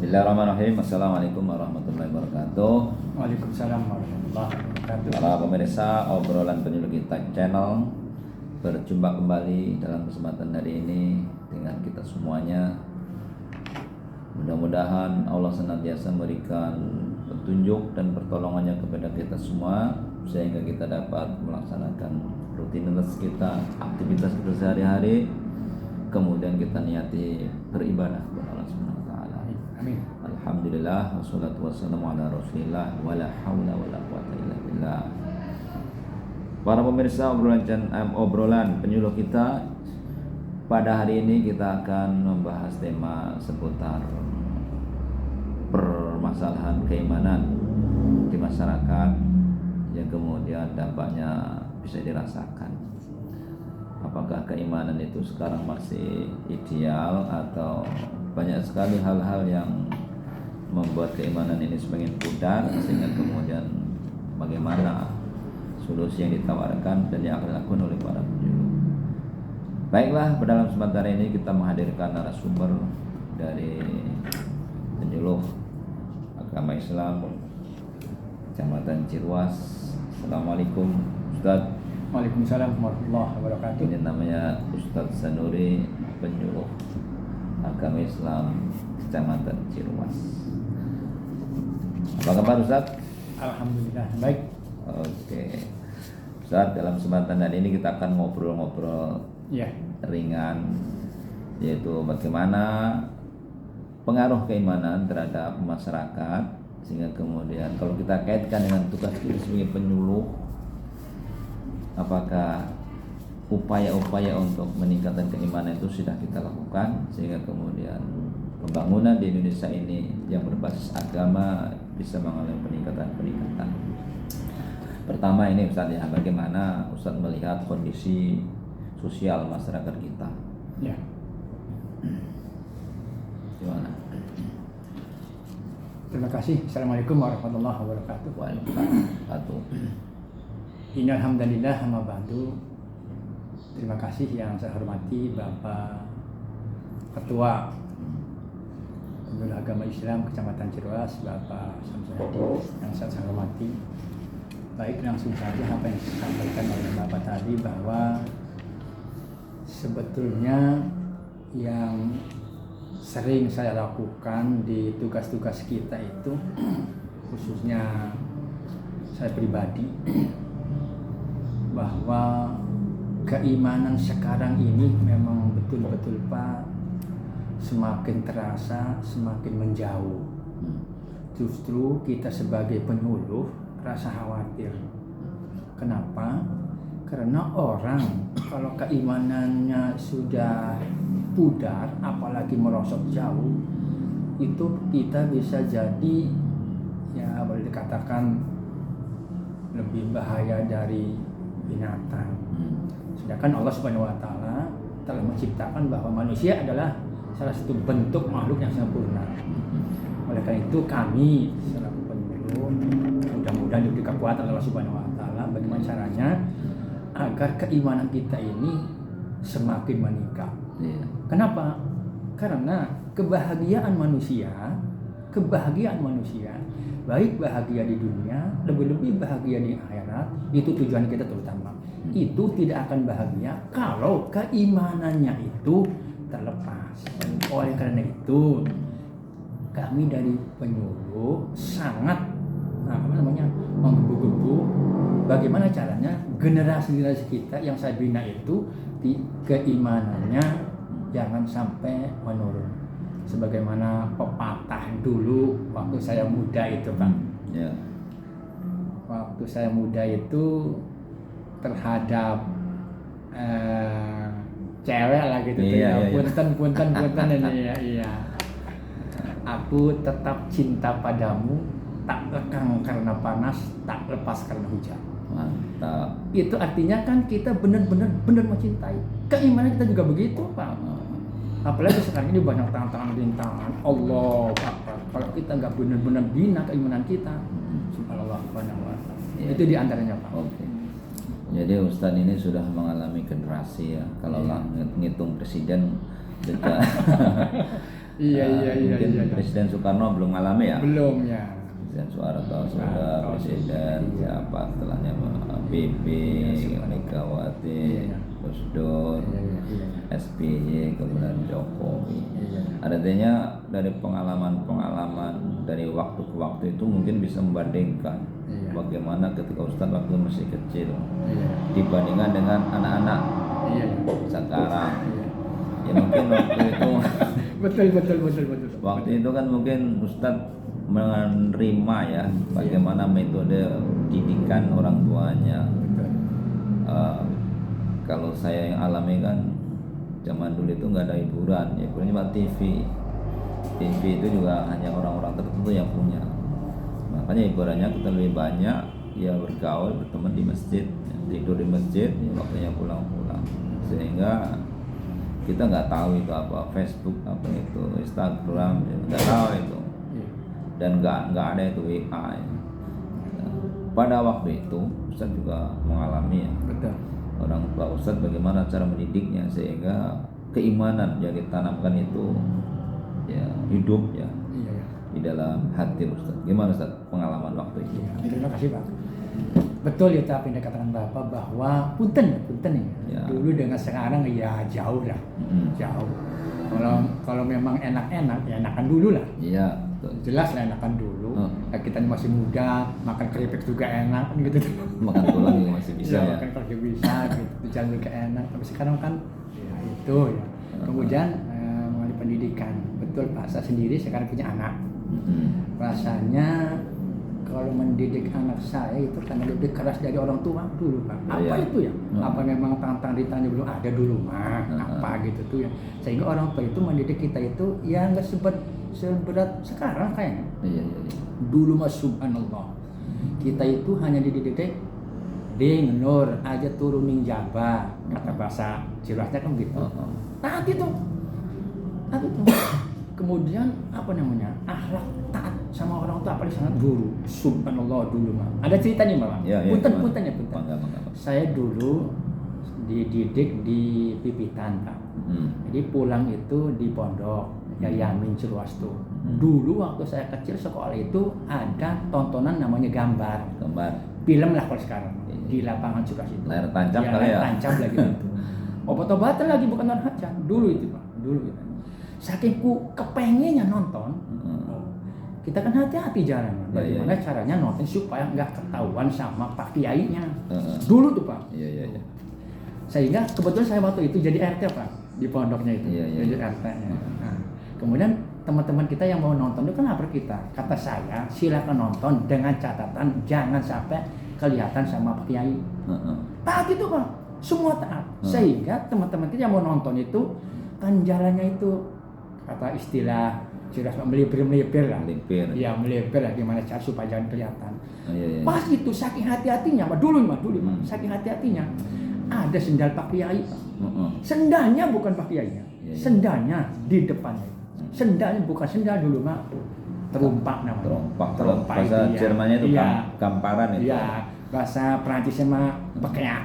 Bismillahirrahmanirrahim. Assalamualaikum warahmatullahi wabarakatuh. Waalaikumsalam warahmatullahi wabarakatuh. Para pemirsa obrolan penyuluh kita channel, berjumpa kembali dalam kesempatan hari ini dengan kita semuanya. Mudah-mudahan Allah senantiasa memberikan petunjuk dan pertolongannya kepada kita semua sehingga kita dapat melaksanakan rutinitas kita, aktivitas kita sehari-hari, kemudian kita niati beribadah kepada Allah Subhanahu wa taala. Amin. Alhamdulillah wassalatu wassalamu ala Rasulillah wala haula wala quwata illa billah. Para pemirsa obrolan penyuluh kita, pada hari ini kita akan membahas tema seputar permasalahan keimanan di masyarakat yang kemudian dampaknya bisa dirasakan. Apakah keimanan itu sekarang masih ideal atau banyak sekali hal-hal yang membuat keimanan ini semakin pudar, sehingga kemudian bagaimana solusi yang ditawarkan dan yang akan dilakukan oleh para penyuluh. Baiklah, pada dalam sebentar ini kita menghadirkan narasumber dari penyuluh agama Islam Kecamatan Cirwas. Assalamualaikum Ustaz. Waalaikumsalam warahmatullahi wabarakatuh. Ini namanya Ustaz Sanuri, penyuluh agama Islam Kecamatan Cirwas. Apa kabar Ustaz? Alhamdulillah baik. Oke Ustaz, dalam kesempatan hari ini kita akan ngobrol-ngobrol Ya. ringan, yaitu bagaimana pengaruh keimanan terhadap masyarakat, sehingga kemudian kalau kita kaitkan dengan tugas kita sebagai penyuluh, apakah upaya-upaya untuk meningkatkan keimanan itu sudah kita lakukan sehingga kemudian pembangunan di Indonesia ini yang berbasis agama bisa mengalami peningkatan. Pertama ini Ustaz ya, bagaimana Ustaz melihat kondisi sosial masyarakat kita? Ya. Gimana? Terima kasih. Assalamualaikum warahmatullahi wabarakatuh. Waalaikumsalam. Innal hamdalillah amma ba'du. Terima kasih yang saya hormati Bapak Ketua Penyuluh Agama Islam Kecamatan Cirwas, Bapak Samsul Hadi, yang saya hormati. Baik, langsung saja apa yang disampaikan oleh Bapak tadi, bahwa sebetulnya yang sering saya lakukan di tugas-tugas kita itu, khususnya saya pribadi, bahwa keimanan sekarang ini memang betul-betul Pak semakin terasa, semakin menjauh. Justru kita sebagai penyuluh rasa khawatir. Kenapa? Karena orang kalau keimanannya sudah pudar, apalagi merosot jauh, itu kita bisa jadi, ya boleh dikatakan, lebih bahaya dari binatang. Sedangkan Allah Subhanahu wa taala telah menciptakan bahwa manusia adalah salah satu bentuk makhluk yang sempurna. Oleh karena itu kami selaku penyuluh mudah-mudahan diberi kekuatan Allah Subhanahu wa taala bagaimana caranya agar keimanan kita ini semakin meningkat. Kenapa? Karena kebahagiaan manusia, baik bahagia di dunia, lebih-lebih bahagia di akhirat, itu tujuan kita terutama. Itu tidak akan bahagia kalau keimanannya itu terlepas. Oleh karena itu, kami dari penyuluh sangat menggebu-gebu bagaimana caranya generasi kita yang saya bina itu keimanannya jangan sampai menurun. Sebagaimana pepatah dulu waktu saya muda itu Pak. Waktu saya muda itu terhadap cewek lah gitu, punten ini ya. Aku tetap cinta padamu, tak lekang karena panas, tak lepas karena hujan. Mantap. Itu artinya kan kita benar-benar mencintai. Keimanan kita juga begitu Pak. Apalagi sekarang ini banyak tantangan rintangan. Allah Akbar. Kalau kita nggak benar-benar bina keimanan kita, subhanallah. Itu diantaranya Pak. Oke. Jadi Ustadz ini sudah mengalami generasi ya. Kalau ngitung presiden juga Iya. Mungkin Presiden Soekarno belum ngalami ya. Belum ya. Presiden Soeharto sudah, Presiden siapa setelahnya BB, Megawati, Gus Dur, SBY, kemudian Jokowi. Artinya dari pengalaman dari waktu ke waktu itu mungkin bisa membandingkan bagaimana ketika Ustadz waktu masih kecil dibandingkan dengan anak-anak sekarang. Ya mungkin waktu itu betul. waktu itu kan mungkin Ustadz menerima ya bagaimana metode didikan orang tuanya. Kalau saya yang alami kan zaman dulu itu nggak ada hiburan, ya cuma TV itu juga hanya orang-orang tertentu yang punya. Makanya hiburannya kita lebih banyak ya bergaul, berteman di masjid, tidur di masjid, ya waktunya pulang-pulang. Sehingga kita nggak tahu itu apa Facebook, apa itu Instagram, ya, nggak tahu itu. Dan nggak ada itu WA. Ya. Pada waktu itu Ustaz juga mengalami ya. Betul. Orang tua Ustaz bagaimana cara mendidiknya sehingga keimanan yang ditanamkan itu ya hidup ya di dalam hati Ustaz. Gimana Ustaz pengalaman waktu itu? Ya, terima kasih Pak. Betul ya apa yang dikatakan Bapak bahwa punten ya. Dulu dengan sekarang ya jauh lah. Jauh. Kalau memang enak-enak ya enakan dulu lah. Iya. Jelas lah enakan dulu. Kita masih muda, makan keripik juga enak gitu. Makan tulang juga masih bisa ya. Makan keripik bisa gitu, jalan juga enak. Tapi sekarang kan ya itu ya. Kemudian mengenai pendidikan, betul Pak. Saya sendiri sekarang punya anak. Rasanya kalau mendidik anak saya itu karena lebih keras dari orang tua dulu Pak. Apa itu ya? Apa memang tantang ditanya belum ada dulu mah? Apa gitu tuh ya? Sehingga orang tua itu mendidik kita itu ya nggak seberat sekarang kayaknya. Dulu mah subhanallah. Kita itu hanya dididik ding nur aja turunin jabah kata bahasa Cilacap kan gitu. Taat itu. Kemudian apa namanya? Akhlak taat sama orang tua apalagi sangat guru. Subhanallah dulu mah. Ada ceritanya Bang. Punten. Saya dulu dididik di Pipitan Pak. Jadi pulang itu di pondok Yamin Ciluastu. Dulu waktu saya kecil sekolah itu ada tontonan namanya gambar. Film lah kalau sekarang di lapangan suka situ. Layar tancap ya, kali ya. Tancap lagi itu. Obat-obatan lagi bukan orang hajat. Dulu itu Pak. Dulu gitu. Saking ku kepengennya nonton. Kita kan hati-hati jalan. Bagaimana caranya nonton supaya nggak ketahuan sama Pak Kiainya. Dulu tuh Pak. Sehingga kebetulan saya waktu itu jadi RT Pak di pondoknya itu. Jadi RT-nya. Nah, kemudian teman-teman kita yang mau nonton itu kan lapor kita. Kata saya silakan nonton dengan catatan jangan sampai kelihatan sama Pak Kiai. Taat itu Pak, semua taat. Sehingga teman-teman kita yang mau nonton itu kan jalannya itu kata istilah jelas melipir lah. Ya melipir lah gimana cara supaya jangan kelihatan. Pas itu saking hati-hatinya Pak dulu saking hati-hatinya ada sendal Pak Kiai Pak. Sendalnya bukan Pak Kiainya. Sendalnya di depannya. Sendalnya bukan sendal dulu mah terumpak namanya. Terumpak bahasa itu, Jermannya itu gamparan itu. Iya, bahasa Perancisnya mah pakeak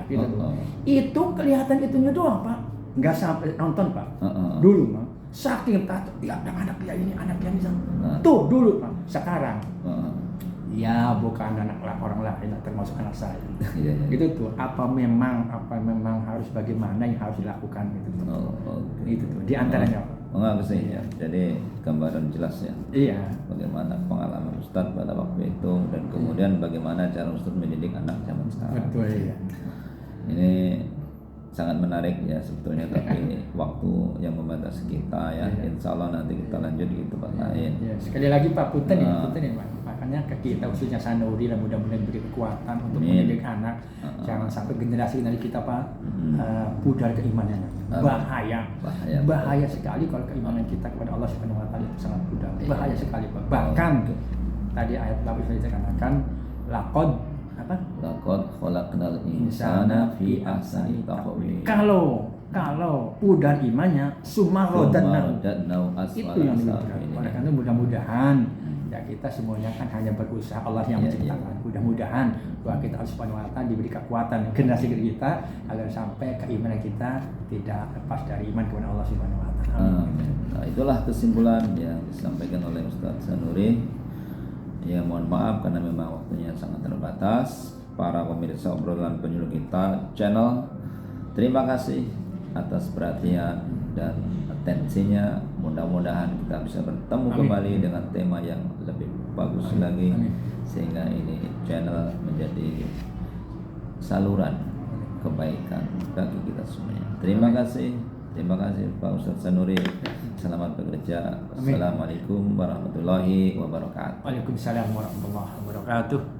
gitu tuh. Itu kelihatan itunya doang Pak. Enggak sampai nonton Pak. Dulu mah saking taat ya anak dia ini tuh dulu Pak. Sekarang ya bukan anak orang lain termasuk anak saya. Gitu tuh apa memang harus bagaimana yang harus dilakukan gitu tuh. Itu tuh di antaranya Pak. Sih ya. Jadi gambaran jelas ya. Bagaimana pengalaman Ustadz pada waktu itu dan kemudian bagaimana cara Ustadz mendidik anak zaman sekarang. Betul ya. Ini sangat menarik ya sebetulnya tapi waktu yang membatasi kita ya. Insya Allah nanti kita lanjut di tempat lain. Sekali lagi Pak punten ya Pak. Makanya ke kita khususnya Sanuri lah mudah-mudahan beri kekuatan untuk mendidik anak. Jangan sampai generasi kita Pak pudar keimanannya. Bahaya sekali kalau keimanan kita kepada Allah Subhanahu wa taala itu sangat pudar. Bahaya sekali Pak. Bahkan tadi ayat Bapak sudah dikatakan laqad khalaqnal insana fi ahsani taqwim. Kalau pudar imannya sumarodana itu yang dimaksudkan. Karena mudah-mudahan kehendak kita semuanya kan hanya berusaha, Allah yang Iya, menciptakan. Mudah-mudahan doa kita Allah Subhanahu wa taala diberi kekuatan generasi kita agar sampai keimanan kita tidak lepas dari iman kepada Allah Subhanahu wa taala. Amin. Nah, itulah kesimpulan yang disampaikan oleh Ustadz Sanuri. Ya, mohon maaf karena memang waktunya sangat terbatas. Para pemirsa obrolan penyuluh kita channel, terima kasih atas perhatian dan atensinya. Mudah-mudahan kita bisa bertemu Amin. kembali dengan tema yang lebih bagus lagi, Amin. sehingga ini channel menjadi saluran kebaikan bagi kita semuanya. Terima kasih Pak Ustadz Sanuri. Selamat bekerja. Amin. Assalamualaikum warahmatullahi wabarakatuh. Waalaikumsalam warahmatullahi wabarakatuh.